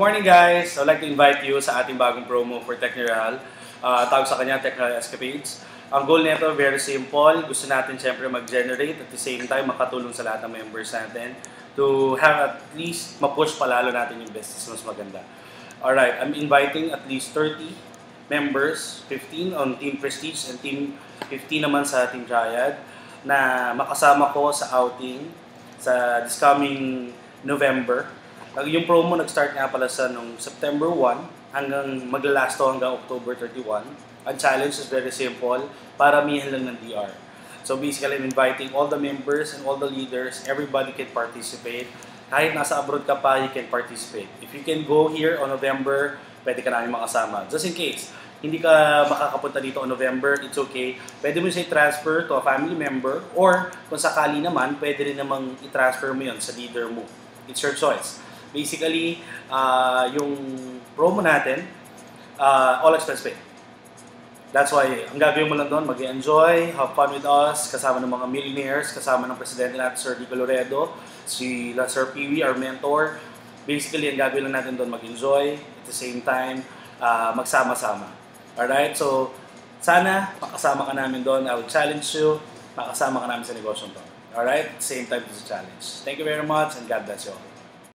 morning guys! I'd like to invite you sa ating bagong promo for Techniral. Tawag sa kanya Techniral Escapades. Ang goal nito very simple. Gusto natin syempre mag-generate at the same time makatulong sa lahat ng members natin to have at least ma-push palalo natin yung business mas maganda. Alright, I'm inviting at least 30 members, 15 on Team Prestige and 15 naman sa Team Triad na makasama ko sa outing sa this coming November. Yung promo nag-start nga pala sa nung September 1 hanggang maglalast to hanggang October 31. Ang challenge is very simple, paramihan lang ng DR. So basically, I'm inviting all the members and all the leaders, everybody can participate. Kahit nasa abroad ka pa, you can participate. If you can go here on November, pwede ka namin makasama. Just in case, hindi ka makakapunta dito on November, it's okay. Pwede mo siya i-transfer to a family member or kung sakali naman, pwede rin namang i-transfer mo yun sa leader mo. It's your choice. Basically, yung promo natin, all expense paid. That's why, ang gagawin mo lang doon, mag-enjoy, have fun with us, kasama ng mga millionaires, kasama ng presidente natin, Sir Rico Loredo, si Sir Peewee, our mentor. Basically, ang gagawin lang natin doon, mag-enjoy, at the same time, magsama-sama. Alright, so, sana makasama ka namin doon. I will challenge you, makasama ka namin sa negosyo to. Alright, same time to the challenge. Thank you very much, and God bless you all.